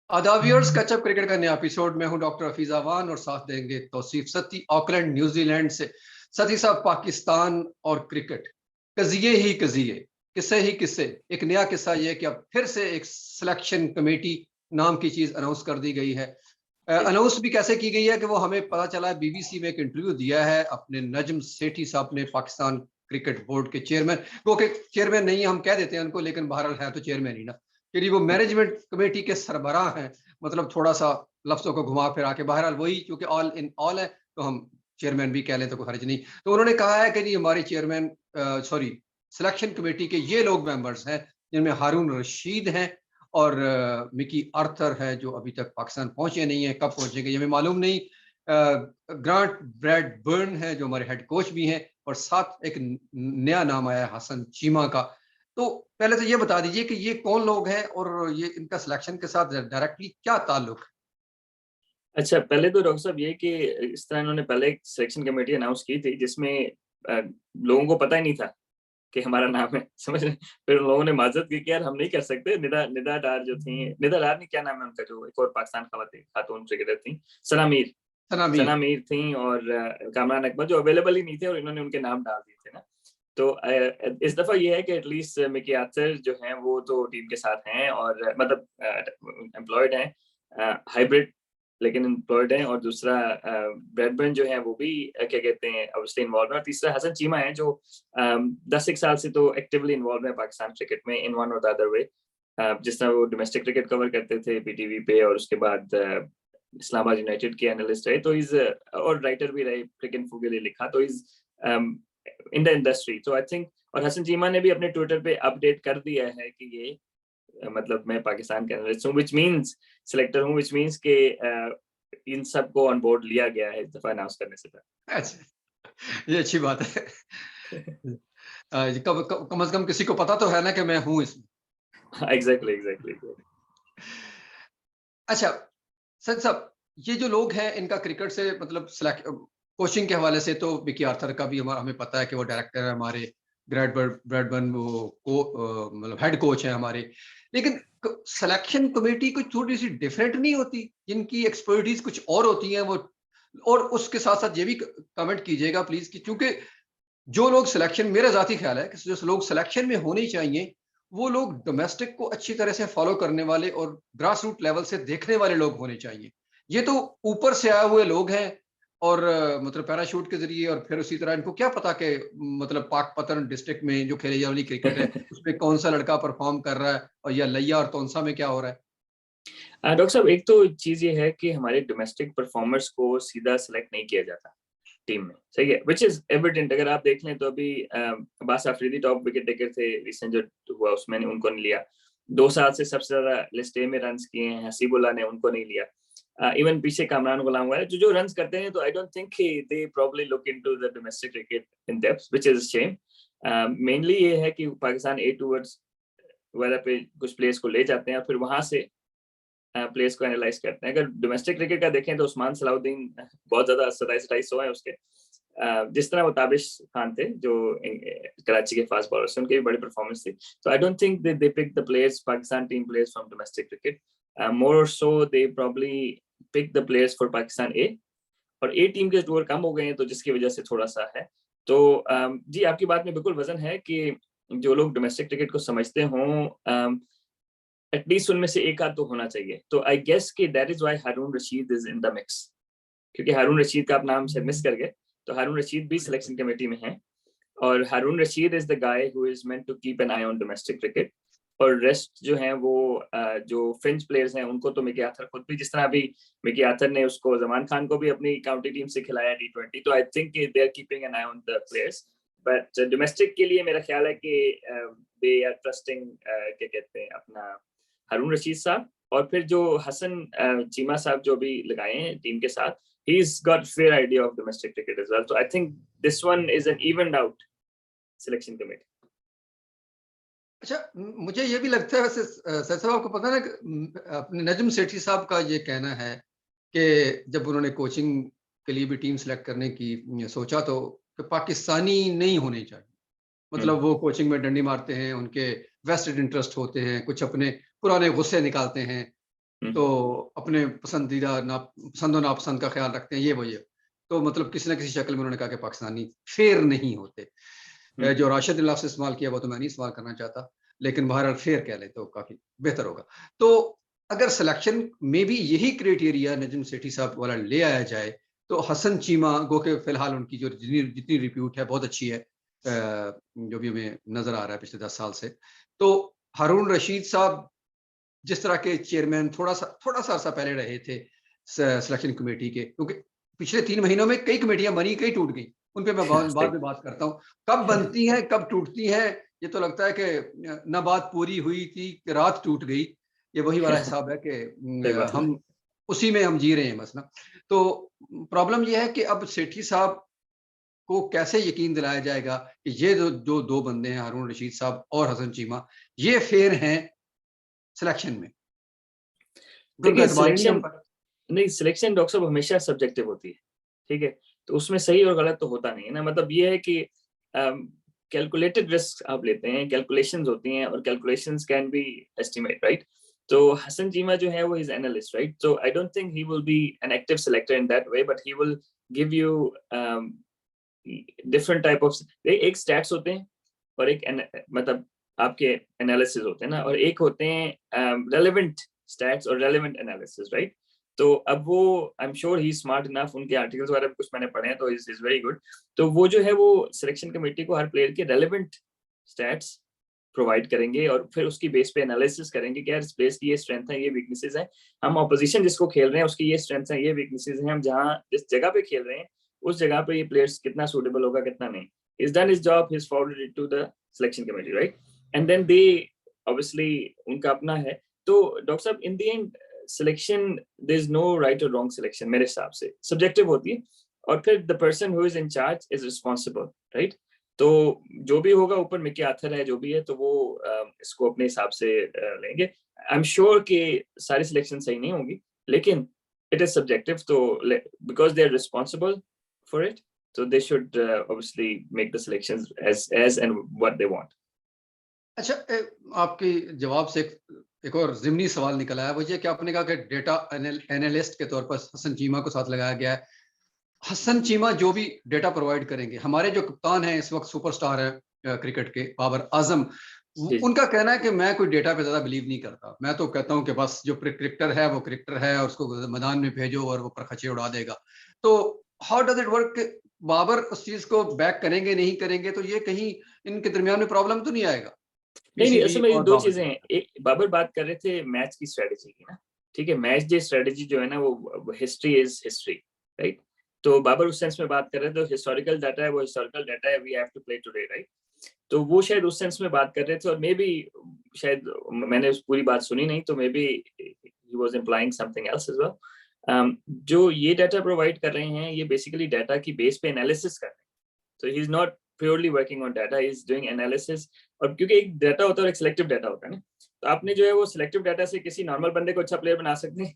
आदाब viewers, catch up cricket का नया एपिसोड में हूं डॉक्टर हफीज अवान और साथ देंगे तौसीफ सती ऑकलैंड न्यूजीलैंड से। सती साहब, पाकिस्तान और क्रिकेट कजिए ही कजिए, किस्से ही किस्से। एक नया किस्सा ये कि अब फिर से एक सिलेक्शन कमेटी नाम की चीज अनाउंस कर दी गई है। जी। अनाउंस भी कैसे की गई है कि वो हमें पता चला है, बीबीसी में एक इंटरव्यू दिया है अपने नजम सेठी साहब ने, पाकिस्तान क्रिकेट बोर्ड के चेयरमैन। वो के चेयरमैन नहीं हम कह देते हैं उनको, लेकिन बहरहाल है तो चेयरमैन ही ना, क्योंकि वो मैनेजमेंट कमेटी के सरबराह हैं। मतलब थोड़ा सा लफ्जों को घुमा फिरा के, बहरहाल वही, क्योंकि ऑल इन ऑल है तो हम चेयरमैन भी कह लें तो कोई हर्ज नहीं। तो उन्होंने कहा है कि जी हमारी चेयरमैन सॉरी सिलेक्शन कमेटी के ये लोग मेंबर्स हैं, जिनमें हारून रशीद हैं और मिकी आर्थर है, जो अभी तक पाकिस्तान पहुंचे नहीं है। कब पहुंचेंगे ये हमें मालूम नहीं। ग्रांट ब्रैडबर्न है जो हमारे हेड कोच भी हैं, और साथ एक नया नाम आया है हसन चीमा का। तो पहले तो ये बता दीजिए कि ये कौन लोग हैं और ये इनका सिलेक्शन के साथ डायरेक्टली क्या ताल्लुक है? अच्छा, पहले तो डॉक्टर साहब ये कि इस तरह इन्होंने पहले एक सिलेक्शन कमेटी अनाउंस की थी जिसमें लोगों को पता ही नहीं था कि हमारा नाम है, समझ रहे हैं? फिर उन लोगों ने माजरत की कि यार हम नहीं कर सकते। निदा निदा डार जो थी, निदा डार नहीं, क्या नाम है उनका, जो एक और पाकिस्तान खातून क्रिकेटर थी, सना मीर। सनामीर। सना मीर थी और कामरान अकबर जो अवेलेबल ही नहीं थे, और इन्होंने उनके नाम डाल दिए थे ना। तो इस दफा ये है कि एटलीस्ट मिकी आर्थर जो हैं वो तो टीम के साथ हैं, और मतलब एम्प्लॉयड हैं, हाइब्रिड लेकिन एम्प्लॉयड हैं। और दूसरा ब्रैडबर्न जो है वो भी क्या कहते हैं ऑब्वियसली इन्वॉल्व है। और तीसरा हसन चीमा है जो 10 साल से तो एक्टिवली इन्वॉल्व है पाकिस्तान क्रिकेट में इन वन और द अदर वे। जिस तरह वो डोमेस्टिक क्रिकेट कवर करते थे पीटीवी पे, और उसके बाद इस्लामाबाद यूनाइटेड के एनालिस्ट रहे, तो इज और राइटर भी रहे, क्रिकेट इन्फो के लिए लिखा, तो इज इन द इंडस्ट्री। तो आई थिंक, और हसन चीमा ने भी अपने ट्विटर पे अपडेट कर दिया है कि ये मतलब मैं पाकिस्तान का एनालिस्ट हूँ, व्हिच मींस सिलेक्टर हूँ, व्हिच मींस के इन सब को ऑन बोर्ड लिया गया है इस दफा अनाउंस करने से अच्छा, ये अच्छी बात है। पहले। कम से कम किसी को पता तो है ना कि मैं हूं इसमें। Exactly exactly. अच्छा सर साहब, ये जो लोग हैं इनका क्रिकेट से मतलब सिलेक्ट कोचिंग के हवाले से तो विकी आर्थर का भी हमें पता है कि वो डायरेक्टर है हमारे। ब्रैडबर्न वो मतलब हेड कोच है हमारे। लेकिन सिलेक्शन कमेटी कुछ थोड़ी सी डिफरेंट नहीं होती, जिनकी एक्सपर्टीज कुछ और होती है वो। और उसके साथ साथ ये भी कमेंट कीजिएगा प्लीज कि चूंकि जो लोग सिलेक्शन, मेरा जाती ख्याल है कि जो लोग सिलेक्शन में होने चाहिए, वो लोग डोमेस्टिक को अच्छी तरह से फॉलो करने वाले और ग्रास रूट लेवल से देखने वाले लोग होने चाहिए। ये तो ऊपर से आए हुए लोग हैं, और मतलब पैराशूट के जरिए, और फिर उसी तरह इनको क्या पता कि मतलब पाकपतन डिस्ट्रिक्ट में जो खेली जाने वाली क्रिकेट है उसमें कौन सा लड़का परफॉर्म कर रहा है, और या लैया और तोनसा में क्या हो रहा है। डॉक्टर साहब, एक तो चीज ये है कि हमारे डोमेस्टिक परफॉर्मर्स को सीधा सेलेक्ट नहीं किया जाता टीम में, सही है, विच इज एविडेंट। अगर आप देख लें तो अभी Abbas Afridi top wicket taker थे रिसेंट जो हुआ, उसमें उनको नहीं लिया। 2 साल से सबसे ज्यादा लिस्ट ए में रन किए हैं हसीबुल्ला ने, उनको नहीं लिया। इवन पीछे कामरान गुलाम हुआ है जो रन करते हैं, तो I don't think they probably look into the domestic cricket in depth, which is shame. Mainly ये है कि पाकिस्तान ए टूवर्ड्स वगैरह पे कुछ प्लेयर्स को ले जाते हैं और फिर वहां से प्लेयर्स को एनालाइज करते हैं। अगर डोमेस्टिक क्रिकेट का देखें तो उस्मान सलाउद्दीन बहुत ज्यादा 27-28 है उसके। जिस तरह वो ताबिश खान थे जो कराची के फास्ट बॉलर से, उनकी भी बड़ी परफॉर्मेंस थी। So I don't think they pick the players, Pakistan team players from domestic cricket. More so they probably pick the players for Pakistan A. और ए टीम के टूर कम हो गए हैं, तो जिसकी वजह से थोड़ा सा है। तो जी, आपकी बात में बिल्कुल वजन है कि जो लोग डोमेस्टिक क्रिकेट को समझते हों, एटलीस्ट उनमें से एक आध तो होना चाहिए। तो आई गेस कि that is why Haroon Rashid is in the mix, क्योंकि हारून रशीद का आप नाम से मिस कर गए, तो हारून रशीद भी सिलेक्शन कमेटी में है। और Haroon Rashid is the guy who is meant to keep an eye on domestic cricket. और रेस्ट जो हैं वो जो फ्रेंच प्लेयर्स हैं उनको तो मिकी आर्थर खुद भी, जिस तरह अभी मिकी आर्थर ने उसको जमान खान को भी अपनी काउंटी टीम से खिलाया T20, तो I think they are keeping an eye on the players. But domestic के लिए मेरा ख्याल है कि दे आर ट्रस्टिंग क्या कहते हैं अपना हारून रशीद साहब, और फिर जो हसन चीमा साहब जो भी लगाए हैं टीम के साथ, he's got fair idea of domestic cricket as well. So I think this one is an evened out selection committee. अच्छा, मुझे ये भी लगता है वैसे सर साहब, आपको पता है ना अपने नजम सेठी साहब का ये कहना है कि जब उन्होंने कोचिंग के लिए भी टीम सेलेक्ट करने की सोचा तो कि पाकिस्तानी नहीं होने चाहिए। मतलब वो कोचिंग में डंडी मारते हैं, उनके वेस्टेड इंटरेस्ट होते हैं, कुछ अपने पुराने गुस्से निकालते हैं। तो अपने पसंदीदा पसंद और नापसंद का ख्याल रखते हैं, ये वो ये। तो मतलब किसी न किसी शक्ल में उन्होंने कहा कि पाकिस्तानी फेयर नहीं होते। जो राशिद ने लफ्ज़ इस्तेमाल किया वो तो मैं नहीं इस्तेमाल करना चाहता, लेकिन बहरहाल फेयर कह लें तो काफ़ी बेहतर होगा। तो अगर सिलेक्शन में भी यही क्राइटेरिया नजम सेठी साहब वाला ले आया जाए, तो हसन चीमा गो के फिलहाल उनकी जो जितनी रिप्यूट है बहुत अच्छी है, जो भी हमें नज़र आ रहा है पिछले 10 साल से। तो हारून रशीद साहब जिस तरह के चेयरमैन थोड़ा-सा अरसा पहले रहे थे सिलेक्शन कमेटी के, क्योंकि पिछले 3 महीनों में कई कमेटियाँ बनी, कई टूट गई। उन पे मैं बाद में बात करता हूँ। कब बनती हैं, कब टूटती हैं, ये तो लगता है कि ना बात पूरी हुई थी कि रात टूट गई। ये वही वाला हिसाब है कि हम उसी में हम जी रहे हैं बस ना। तो प्रॉब्लम ये है कि अब सेठी साहब को कैसे यकीन दिलाया जाएगा कि ये जो 2 बंदे हैं, हारून रशीद साहब और हसन चीमा, ये फेयर हैं सिलेक्शन में। उनका देखिए एतबार ही नहीं सिलेक्शन, होगा। नहीं सिलेक्शन डॉक्टर साहब हमेशा सब्जेक्टिव होती है, ठीक है? तो उसमें सही और गलत तो होता नहीं है ना, मतलब ये है कि कैलकुलेटेड रिस्क आप लेते हैं, कैलकुलेशंस होती हैं और calculations can be estimate, right? तो हसन चीमा जो है वो is analyst, right? So I don't think he will be an active selector in that way, but he will give you different type of, एक स्टैट्स होते हैं और एक मतलब आपके एनालिसिस होते हैं ना, और एक होते हैं रेलेवेंट स्टैट्स और रेलेवेंट एनालिसिस, राइट? तो अब वो I am sure he smart enough, उनके आर्टिकल्स वगैरह कुछ मैंने पढ़े हैं तो इज वेरी गुड। तो वो जो है वो सिलेक्शन कमेटी को हर प्लेयर के रेलेवेंट स्टैट्स प्रोवाइड करेंगे और फिर उसकी बेस पे एनालिसिस करेंगे कि यार इस प्लेस की ये स्ट्रेंथ है, ये वीकनेसेस हैं, हम ऑपोजिशन जिसको खेल रहे हैं उसकी ये स्ट्रेंथ्स हैं, ये वीकनेसेस हैं, हम जहाँ जिस जगह पे खेल रहे हैं उस जगह पे ये प्लेयर्स कितना सूटेबल होगा कितना नहीं। He's done his job, he's forwarded it to the selection committee, right? And then they obviously उनका अपना है। तो डॉक्टर साहब in the end selection there is no right और रॉन्ग सिलेक्शन, मेरे हिसाब से सब्जेक्टिव होती है और फिर the person who is in charge is responsible, right? तो जो भी होगा ऊपर मिकी आर्थर है जो भी है, तो वो इसको अपने हिसाब से लेंगे। आई एम श्योर कि सारी सिलेक्शन सही नहीं होंगी, लेकिन इट इज सब्जेक्टिव, तो because they are responsible for it, so they should obviously make the selections as and what they want. अच्छा, आपके जवाब से एक और ज़िमनी सवाल निकल आया, वो ये कि आपने कहा कि डेटा एनालिस्ट के तौर पर हसन चीमा को साथ लगाया गया है। हसन चीमा जो भी डेटा प्रोवाइड करेंगे, हमारे जो कप्तान हैं इस वक्त सुपरस्टार है क्रिकेट के, बाबर आजम, उनका कहना है कि मैं कोई डेटा पे ज़्यादा बिलीव नहीं करता। मैं तो कहता हूँ कि बस जो क्रिकेटर है वो क्रिकेटर है और उसको मैदान में भेजो और वो परखचे उड़ा देगा। तो how does it work? Babar उस चीज़ को बैक करेंगे, नहीं करेंगे, तो ये कहीं इनके दरमियान में प्रॉब्लम तो नहीं आएगा? नहीं पीसीबी असल में और दो बाबर चीजें हैं, एक बाबर बात कर रहे थे मैच की स्ट्रेटेजी की ना, ठीक है? मैच डे स्ट्रेटेजी जो है ना वो हिस्ट्री इज हिस्ट्री, राइट? तो बाबर उस सेंस में बात कर रहे थे, हिस्टोरिकल डाटा है वो हिस्टोरिकल डाटा है, we have to play today, right? तो वो शायद उस सेंस में बात कर रहे थे और मे बी शायद मैंने पूरी बात सुनी नहीं, तो maybe he was implying something else as well. जो ये डाटा प्रोवाइड कर रहे हैं ये बेसिकली डाटा की बेस पे एनालिसिस कर रहे हैं, so he's not purely working on data, he's doing analysis। और क्योंकि एक डाटा होता है और एक सिलेक्टिव डाटा होता है ना, तो आपने जो है वो सिलेक्टिव डाटा से किसी नॉर्मल बंदे को अच्छा प्लेयर बना सकते हैं,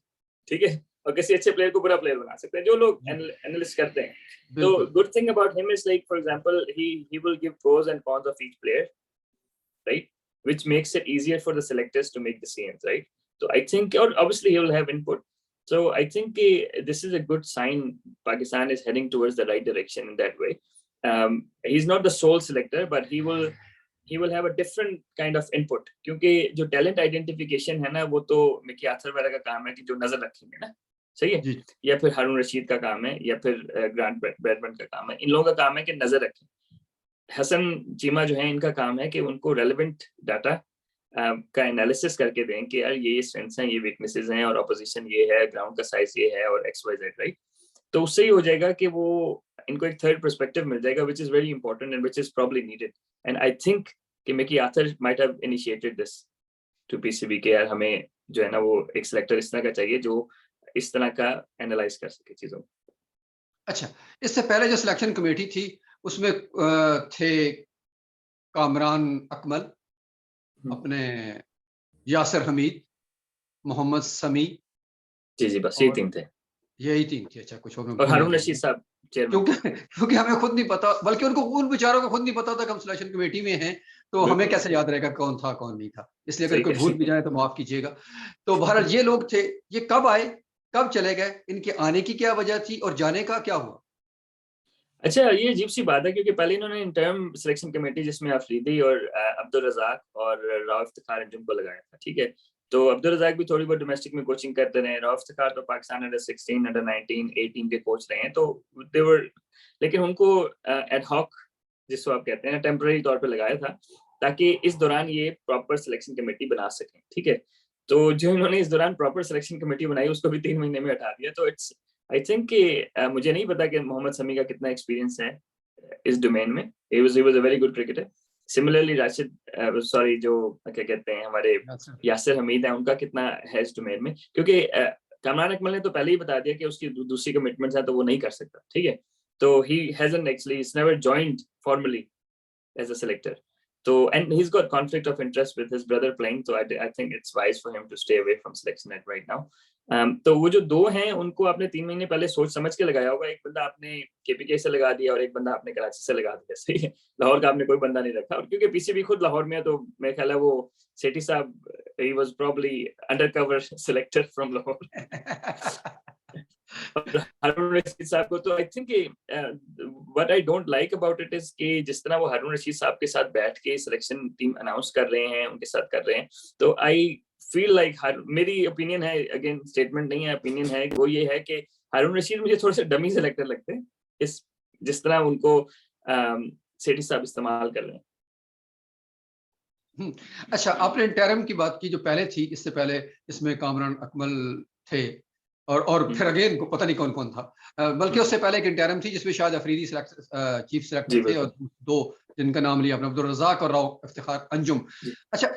ठीक है, और किसी अच्छे प्लेयर को बुरा प्लेयर बना सकते हैं, जो लोग एनालिस्ट करते हैं। तो good thing about him is like for example he will give pros and cons of each player, right, which makes it easier for the selectors to make decisions, right? So I think, or obviously he will have input, so I think this is a good sign Pakistan is heading towards the right direction in that way. He's not the sole selector, but he will have a different kind of input, क्योंकि जो talent identification है ना वो तो Mickey Arthur वगैरह का काम है कि जो नजर रखेंगे ना, सही है, या फिर हारून रशीद का काम है या फिर ग्रांट ब्रैडमैन का काम है, इन लोगों का काम है कि नजर रखें। हसन चीमा जो है इनका काम है कि उनको रेलेवेंट डाटा का एनालिसिस करके दें कि यार ये स्ट्रेंथ्स हैं, ये वीकनेसेस हैं और ऑपोजिशन ये है, ग्राउंड का साइज ये है और एक्स वाई जेड, राइट? तो उससे ही हो जाएगा कि वो इनको एक थर्ड पर्सपेक्टिव मिल जाएगा which is very important and which is probably needed. And I think कि Mickey Arthur might have initiated this to PCB के यार हमें जो है ना वो एक सिलेक्टर इस तरह का चाहिए जो इस तरह का एनालाइज कर सके चीजों को। अच्छा, इससे पहले जो सिलेक्शन कमेटी थी उसमें थे कामरान अकमल, अपने यासिर हमीद, मोहम्मद समी, जी बस ये तीन थे, यही तीन थे। अच्छा, कुछ और हारून रशीद साहब चेयरमैन, क्योंकि हमें खुद नहीं पता, बल्कि उनको उन बेचारों को खुद नहीं पता था कि हम सिलेक्शन कमेटी में हैं, तो हमें बिल्कुल कैसे याद रहेगा कौन था कौन नहीं था, इसलिए अगर सही कोई कह भूल रहे भी जाए तो माफ कीजिएगा। तो बहरहाल ये लोग थे, ये कब आए, कब चले गए, इनके आने की क्या वजह थी और जाने का क्या हुआ? अच्छा, ये अजीब सी बात है क्योंकि पहले इन्होंने इंटर्म सिलेक्शन कमेटी जिसमें अफरीदी और अब्दुल रज़ाक और राव इफ्तिखार अंजुम को लगाया था, ठीक है। तो अब्दुल रज़ाक भी थोड़ी बहुत डोमेस्टिक में कोचिंग करते रहे, राव इफ्तिखार तो पाकिस्तान अंडर 16, अंडर 19, 18 के कोच रहे हैं, तो दे वर, लेकिन उनको एड हॉक जिसको आप कहते हैं टेम्पररी तौर पे लगाया था ताकि इस दौरान ये प्रॉपर सिलेक्शन कमेटी बना सकें, ठीक है। तो जो इन्होंने इस दौरान प्रॉपर सिलेक्शन कमेटी बनाई उसको भी 3 महीने में हटा दिया, तो इट्स आई थिंक कि मुझे नहीं पता कि मोहम्मद समी का कितना एक्सपीरियंस है इस डोमेन में। he was a very good cricketer. Similarly Rashid sorry जो क्या कहते हैं हमारे अच्छा। यासिर हमीद है, उनका कितना है इस डोमेन में, क्योंकि कामरान अकमल ने तो पहले ही बता दिया कि उसकी दूसरी कमिटमेंट्स है तो वो नहीं कर सकता, ठीक है। तो he hasn't actually, he's never joined formally as a selector. So and he's got conflict of interest with his brother playing, so I think it's wise for him to stay away from selection at right now. तो वो जो दो हैं उनको आपने 3 महीने पहले सोच समझ के लगाया होगा। एक बंदा आपने केपीके से लगा दिया और एक बंदा आपने कराची से लगा दिया, सही है। लाहौर का आपने कोई बंदा नहीं रखा, और क्योंकि पीसीबी खुद लाहौर में है तो मेरा ख्याल है वो सेठी साहब he was probably undercover selector from Lahore. और हारून रशीद साहब को तो I think what I don't like about it is कि जिस तरह वो हारून रशीद साहब के साथ बैठ के सिलेक्शन टीम अनाउंस कर रहे हैं, उनके साथ कर रहे हैं, तो आई फील लाइक मेरी ओपिनियन है, अगेन स्टेटमेंट नहीं है, ओपिनियन है, वो ये है कि हारून रशीद मुझे थोड़े से डमी सेलेक्टर लगते हैं इस जिस तरह उनको सेठी साहब इस्तेमाल कर रहे हैं। अच्छा, आपने इंटरम की बात की जो पहले थी, इससे पहले इसमें कामरान अकमल थे और फिर अगेन को पता नहीं कौन कौन था, बल्कि उससे पहले एक इंटरम थी जिसमें शायद अफरीदी चीफ जी सेलेक्टर थे और बिल्कुल दो जिनका नाम लिया आपने, अब्दुल रज़ाक और राव इफ्तिखार अंजुम। जी। अच्छा,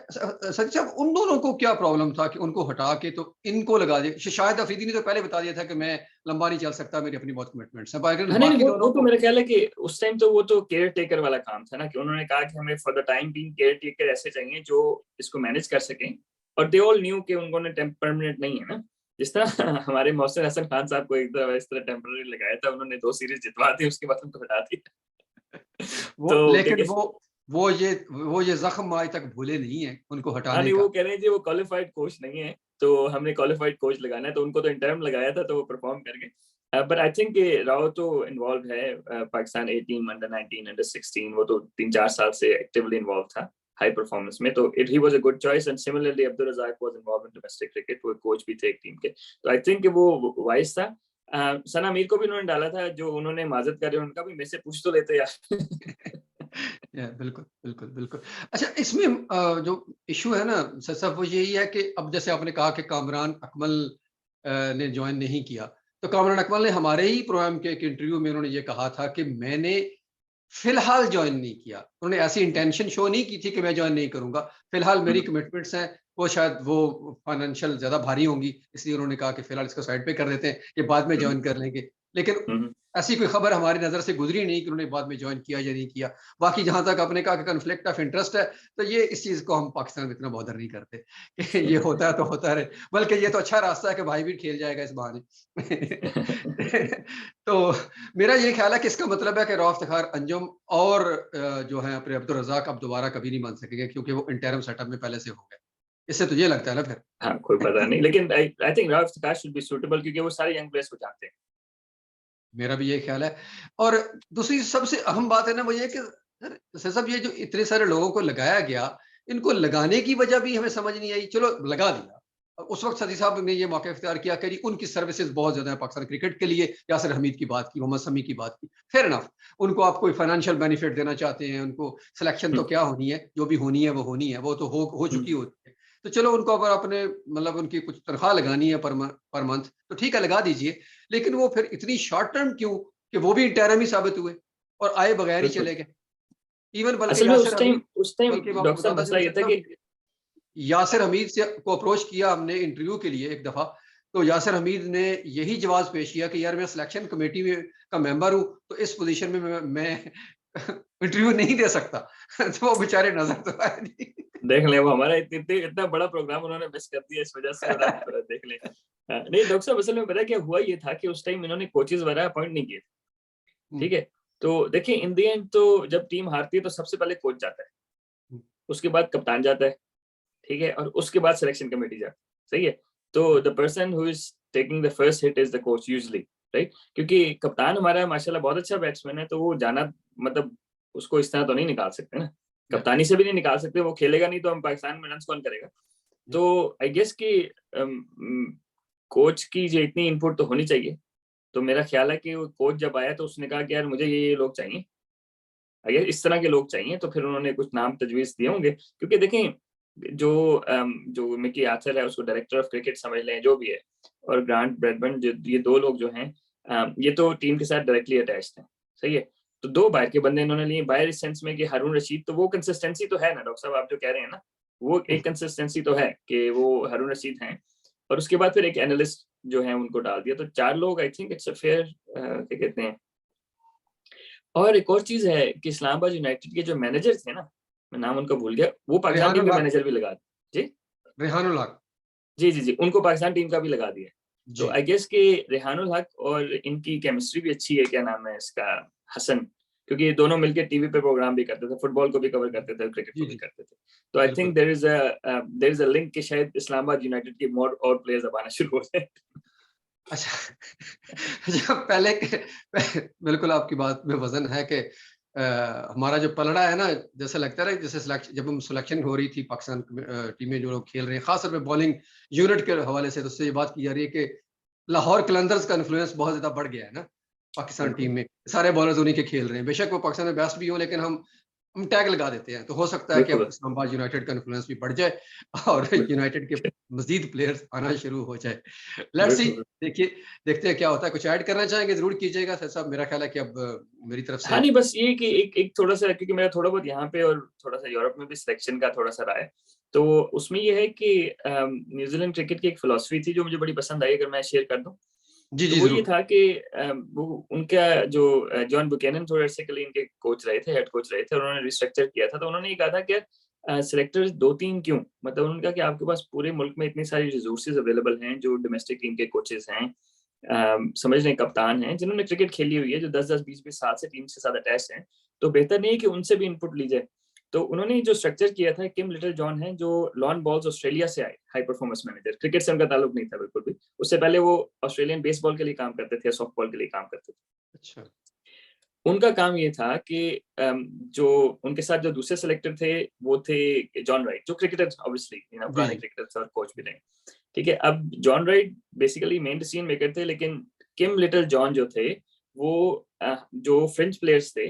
सच साहब उन दोनों को क्या प्रॉब्लम था कि उनको हटा के तो इनको लगा दिया? शायद अफरीदी ने तो पहले बता दिया था कि मैं लंबा नहीं चल सकता, मेरी अपनी बहुत कमिटमेंट्स हैं, हाँ, नहीं, बाकी वो दोनों तो को मेरा ख्याल है कि उस टाइम तो वो तो केयर टेकर वाला काम था ना, कि उन्होंने कहा कि हमें for the time being care taker ऐसे चाहिए जो इसको मैनेज कर सकें, और दे ऑल न्यू कि उन्होंने परमानेंट नहीं है ना, जिस तरह हमारे मोहसिन हसन खान साहब को एक तरह इस तरह टेम्पररी लगाया था, उन्होंने 2 सीरीज जितवा दी, उसके बाद उनको हटा दिया। वो, तो लेकिन क्योंकि वो ये जख्म आज तक भूले नहीं है उनको हाँ, हटाने नहीं, वो का। कह रहे हैं जी वो क्वालिफाइड कोच नहीं है, तो हमने क्वालिफाइड कोच लगाना है, तो उनको तो इंटर्म लगाया था तो वो परफॉर्म कर गए। बट आई थिंक राव तो इन्वॉल्व है Pakistan A team, under 19, under 16, वो तो 3-4 साल से एक्टिवली इन्वॉल्व था हाई परफॉर्मेंस में, तो he was a good choice. And similarly Abdul Razzaq was involve in domestic cricket, वो कोच भी थे एक टीम के, तो आई थिंक वो वाइज था। सना मीर को भी उन्होंने डाला था, जो उन्होंने माजत करे, उनका भी मेरे से पूछ तो लेते यार। बिल्कुल, बिल्कुल, बिल्कुल। अच्छा, इसमें जो इश्यू है ना सर साहब, वो यही है कि अब जैसे आपने कहा कि कामरान अकमल ने जॉइन नहीं किया, तो कामरान अकमल ने हमारे ही प्रोग्राम के एक इंटरव्यू में उन्होंने ये कहा था कि मैंने फिलहाल जॉइन नहीं किया। उन्होंने ऐसी इंटेंशन शो नहीं की थी कि मैं जॉइन नहीं करूँगा। फिलहाल मेरी कमिटमेंट्स हैं, वो शायद वो फाइनेंशियल ज़्यादा भारी होंगी, इसलिए उन्होंने कहा कि फिलहाल इसको साइड पे कर देते हैं, ये बाद में जॉइन कर लेंगे। लेकिन ऐसी कोई खबर हमारी नज़र से गुज़री नहीं कि उन्होंने बाद में जॉइन किया या नहीं किया। बाकी जहाँ तक आपने कहा कि कॉन्फ्लिक्ट ऑफ इंटरेस्ट है, तो ये इस चीज़ को हम पाकिस्तान में इतना बॉदर नहीं करते कि ये होता है तो होता रहे। बल्कि ये तो अच्छा रास्ता है कि भाई भी खेल जाएगा इस बहाने। तो मेरा ये ख्याल है कि इसका मतलब है कि राव इफ्तिखार अंजुम और जो है अपने अब्दुल रज़ाक अब दोबारा कभी नहीं बन सकेंगे, क्योंकि वो इंटरिम सेटअप में पहले से हो गए। इससे तो ये लगता है ना फिर? हाँ, कोई पता नहीं, लेकिन I think Rao Iftikhar should be suitable क्योंकि वो सारे यंग प्लेयर्स को जानते हैं। मेरा भी ये ख्याल है। और दूसरी सबसे अहम बात है ना, वो ये कि सर साहब ये जो इतने सारे लोगों को लगाया गया, इनको लगाने की वजह भी हमें समझ नहीं आई। चलो लगा दिया, उस वक्त सदी साहब ने ये मौका इख्तियार किया कि उनकी सर्विसेज बहुत ज्यादा है पाकिस्तान क्रिकेट के लिए। यासिर हमीद की बात की, मोहम्मद शमी की बात की, फेयर इनफ। उनको आप कोई फाइनेंशियल बेनिफिट देना चाहते हैं, उनको सिलेक्शन तो क्या होनी है, जो भी होनी है वो होनी है, वो तो हो चुकी होती है। तो चलो उनको अगर अपने मतलब उनकी कुछ तनख्वाह लगानी है पर मंथ, तो ठीक है लगा दीजिए। लेकिन वो फिर इतनी शॉर्ट टर्म क्यों कि वो भी इंटरिम ही साबित हुए और आए बगैर ही बिल्कुल, चले गए। इवन बल्कि असल में यासिर हमीद, उस टाइम बल्कि मैं आपको डॉक्टर साहब बताता मसला चलूं ये सर था साहब, कि यासिर हमीद से को अप्रोच किया हमने इंटरव्यू के लिए एक दफा। तो यासिर हमीद ने यही जवाब पेश किया कि यार मैं सिलेक्शन कमेटी में का मेंबर हूं, तो इस पोजीशन में मैं इंटरव्यू नहीं दे सकता। तो वो बेचारे नजर तो आए नहीं। देख लें, वो हमारा इतना बड़ा प्रोग्राम उन्होंने मिस कर दिया इस वजह से, और आप देख लें। नहीं डॉक्टर साहब, असल में पता क्या हुआ, ये था कि उस टाइम इन्होंने कोचेज वगैरह अपॉइंट नहीं किए, ठीक है। तो देखिए इन द एंड तो जब टीम हारती है तो सबसे पहले कोच जाता है, उसके बाद कप्तान जाता है, ठीक है, और उसके बाद सिलेक्शन कमेटी जाती है, सही है। तो the person who is taking the first hit is the coach usually, right, क्योंकि कप्तान हमारा माशाल्लाह बहुत अच्छा बैट्समैन है, तो वो जाना मतलब उसको इस तरह तो नहीं निकाल सकते ना, कप्तानी से भी नहीं निकाल सकते, वो खेलेगा नहीं तो हम पाकिस्तान में रन कौन करेगा। तो आई गेस कि कोच की जो इतनी इनपुट तो होनी चाहिए, तो मेरा ख्याल है कि वो कोच जब आया तो उसने कहा कि यार मुझे ये लोग चाहिए, आई गेस इस तरह के लोग चाहिए, तो फिर उन्होंने कुछ नाम तजवीज़ दिए होंगे, क्योंकि देखें जो मिकी आर्थर है उसको डायरेक्टर ऑफ क्रिकेट समझ लें, जो भी है, और ग्रांट ब्रैडबर्न, ये 2 लोग जो हैं, ये तो टीम के साथ डायरेक्टली अटैच्ड हैं, सही है। तो 2 बाहर के बंदे इन्होंने लिए, बाहर इस सेंस में कि हारून रशीद, तो वो कंसिस्टेंसी तो है ना डॉक्टर साहब, आप जो कह रहे हैं ना, वो एक कंसिस्टेंसी तो है कि वो हारून रशीद हैं, और उसके बाद फिर एक एनालिस्ट जो है उनको डाल दिया, तो 4 लोग, I think it's a fair, क्या कहते हैं। और एक और चीज है कि इस्लामाबाद यूनाइटेड के जो मैनेजर थे ना, मैं नाम उनका भूल गया, वो पाकिस्तान टीम रेहानुल के हक, मैनेजर भी लगा दिए। जी रेहानुल हक, जी, उनको पाकिस्तान टीम का भी लगा दिया। तो जी आई गेस कि रेहानुल हक और इनकी केमिस्ट्री भी अच्छी है, क्या नाम है इसका, हसन, क्योंकि ये दोनों मिलकर टीवी पे प्रोग्राम भी करते थे, फुटबॉल को भी कवर करते थे, क्रिकेट को जी भी जी करते थे। तो आई बिल्कुल। Think there is a link कि शायद इस्लामाबाद यूनाइटेड की मोर और प्लेयर्स अब आना शुरू हो जाए। अच्छा अच्छा, पहले के बिल्कुल आपकी बात में वज़न है कि हमारा जो पलड़ा है ना, जैसे लगता है ना, जैसे जब हम सिलेक्शन हो रही थी पाकिस्तान टीम में जो लोग खेल रहे हैं, ख़ास तौर पे बॉलिंग यूनिट के हवाले से, तो उससे ये बात की जा रही है कि लाहौर कलंदर्स का इन्फ्लुएंस बहुत ज़्यादा बढ़ गया है ना, पाकिस्तान टीम बिल्कुल में। सारे बॉलर्स उन्हीं के खेल रहे हैं। बेशक वो पाकिस्तान में बेस्ट भी हो, लेकिन हम टैग लगा देते हैं। तो हो सकता है कि अब बिल्कुल इस्लामाबाद यूनाइटेड का इन्फ्लुएंस भी बढ़ जाए और यूनाइटेड के बिल्कुल मज़ीद प्लेयर्स आना शुरू हो जाए। लेट्स सी, बिल्कुल। देखिए, देखते हैं क्या होता है। कुछ ऐड करना चाहेंगे, ज़रूर कीजिएगा सर साहब। मेरा ख्याल है कि अब मेरी तरफ हाँ, से नहीं बस ये कि एक थोड़ा-सा, क्योंकि मेरा थोड़ा बहुत यहाँ पे और थोड़ा-सा यूरोप में भी सिलेक्शन का थोड़ा-सा रहा है। तो उसमें ये है कि न्यूज़ीलैंड क्रिकेट की एक फिलॉसफी थी जो मुझे बड़ी पसंद आई, अगर मैं शेयर कर दूँ। जी, तो जी, वो ये ज़रूर। था कि वो उनका जो जॉन बुकैनन थोड़े अरसे के लिए इनके कोच रहे थे, हेड कोच रहे थे, और उन्होंने रिस्ट्रक्चर किया था। तो उन्होंने ये कहा था कि सिलेक्टर्स 2-3 क्यों? मतलब उन्होंने कहा कि आपके पास पूरे मुल्क में इतनी सारी रिसोर्सेज़ अवेलेबल हैं, जो डोमेस्टिक टीम के कोचेज़ हैं, समझ लें कप्तान हैं, जिन्होंने क्रिकेट खेली हुई है, जो 10-10, 20-20 साल से टीम के साथ अटैच हैं, तो बेहतर नहीं है कि उनसे भी इनपुट ली जाए। तो उन्होंने जो स्ट्रक्चर किया था, किम लिटिल जॉन हैं, जो लॉन बॉल्स ऑस्ट्रेलिया से आए, हाई परफॉर्मेंस मैनेजर, क्रिकेट से उनका ताल्लुक नहीं था बिल्कुल भी। उससे पहले वो ऑस्ट्रेलियन बेसबॉल के लिए काम करते थे, सॉफ्टबॉल के लिए काम करते थे। अच्छा। उनका काम ये था कि जो उनके साथ जो दूसरे सिलेक्टर थे, वो थे जॉन राइट, जो क्रिकेटर ऑब्वियसली जी, पुराने जी। क्रिकेटर थे और कोच भी रहे। ठीक है, अब John Wright basically main decision maker थे, लेकिन किम लिटिल जॉन जो थे, वो जो फ्रेंच प्लेयर्स थे,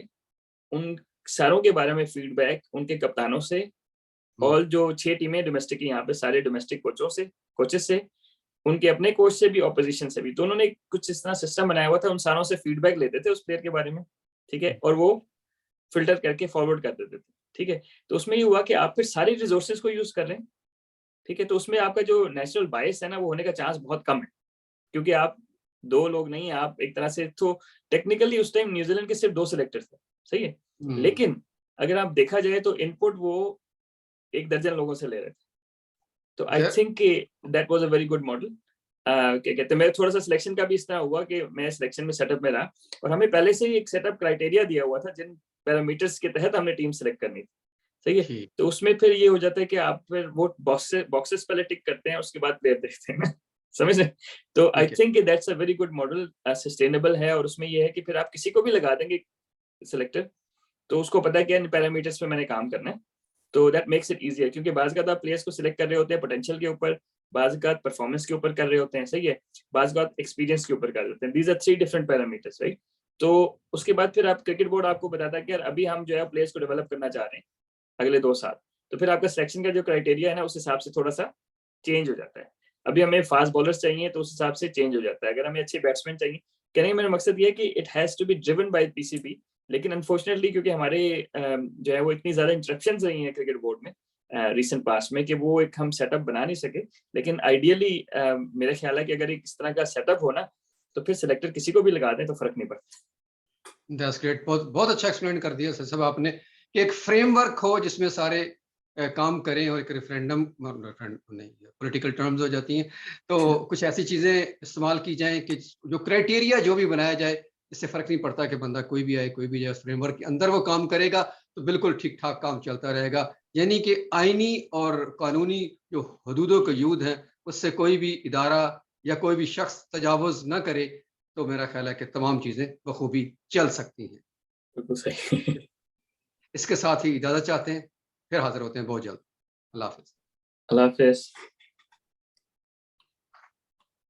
उन सारों के बारे में फीडबैक उनके कप्तानों से, हुँ, और जो 6 टीमें डोमेस्टिक यहाँ पे सारे डोमेस्टिक कोचेस से, उनके अपने कोच से भी, ऑपोजिशन से भी। तो उन्होंने कुछ इस तरह सिस्टम बनाया हुआ था, उन सारों से फीडबैक लेते थे उस प्लेयर के बारे में, ठीक है? हुँ। और वो फ़िल्टर करके फॉरवर्ड कर देते थे, ठीक है? तो उसमें ये हुआ कि आप फिर सारी रिसोर्सेज़ को यूज़ कर रहे हैं, ठीक है? तो उसमें आपका जो नेचुरल बायस है ना, वो होने का चांस बहुत कम है, क्योंकि आप 2 लोग नहीं, आप एक तरह से तो टेक्निकली उस टाइम न्यूज़ीलैंड के सिर्फ 2 सिलेक्टर थे, सही है? हुँ। लेकिन अगर आप देखा जाए तो इनपुट वो 1 दर्जन लोगों से ले रहे थे। तो आई ओके। थिंक कि that was a very good model. क्या कहते हैं, मेरा थोड़ा-सा सिलेक्शन का भी इस तरह हुआ कि मैं सिलेक्शन में सेटअप में रहा, और हमें पहले से ही एक सेटअप क्राइटेरिया दिया हुआ था, जिन पैरामीटर्स के तहत हमने टीम सेलेक्ट करनी थी, सही है? ठीक, तो उसमें फिर ये हो जाता है कि आप फिर वो बॉक्सेस पहले टिक करते हैं, उसके बाद प्लेयर देखते हैं ना, समझ रहे हैं? तो आई ठीक है। Think that's a very good model, sustainable है, और उसमें ये है कि फिर आप किसी को भी लगा देंगे सिलेक्टर, तो उसको पता है कि इन पैरामीटर्स पे मैंने काम करना है। तो दैट मेक्स इट ईज़ियर, क्योंकि बाज़-औक़ात आप प्लेयर्स को सिलेक्ट कर रहे होते हैं पोटेंशियल के ऊपर, बाज़-औक़ात परफॉर्मेंस के ऊपर कर रहे होते हैं, सही है? बाज़-औक़ात एक्सपीरियंस के ऊपर कर देते हैं। These are 3 different parameters, right? तो उसके बाद फिर आप क्रिकेट बोर्ड आपको बताता है कि यार अभी हम जो है प्लेयर्स को डेवलप करना चाह रहे हैं, अगले 2 साल। तो फिर आपका सिलेक्शन का जो क्राइटेरिया है ना, उस हिसाब से थोड़ा-सा चेंज हो जाता है। अभी हमें फास्ट बॉलर्स चाहिए, तो उस हिसाब से चेंज हो जाता है। अगर हमें अच्छे बैट्समैन चाहिए, कहने का मेरा मकसद ये है कि it has to be driven by PCB, लेकिन अनफॉर्चुनेटली क्योंकि हमारे जो है वो इतनी ज़्यादा इंटरप्शंस रही हैं क्रिकेट बोर्ड में रीसेंट पास्ट में, कि वो एक हम सेटअप बना नहीं सके। लेकिन आइडियली मेरा ख्याल है कि अगर एक इस तरह का सेटअप हो ना, तो फिर सिलेक्टर किसी को भी लगा दें तो फ़र्क नहीं पड़ता। That's great. बहुत बहुत अच्छा एक्सप्लेन कर दिया सर साहब आपने कि एक फ्रेमवर्क हो जिसमें सारे काम करें, और एक रेफरेंडम नहीं, पॉलिटिकल टर्म्स हो जाती हैं, तो अच्छा। कुछ ऐसी चीज़ें इस्तेमाल की जाएँ कि जो क्राइटेरिया जो भी बनाया जाए, इससे फ़र्क नहीं पड़ता कि बंदा कोई भी आए, कोई भी जाए, उस फ्रेमवर्क के अंदर वो काम करेगा तो बिल्कुल ठीक-ठाक काम चलता रहेगा। यानी कि आईनी और कानूनी जो हदूदों का युद्ध है, उससे कोई भी इदारा या कोई भी शख्स तजावुज़ ना करे, तो मेरा ख़्याल है कि तमाम चीज़ें बखूबी चल सकती हैं। बिल्कुल सही। इसके साथ ही इजाज़त चाहते हैं, फिर हाज़िर होते हैं बहुत जल्द। अल्लाह हाफ़िज़। अल्लाह हाफ़िज़।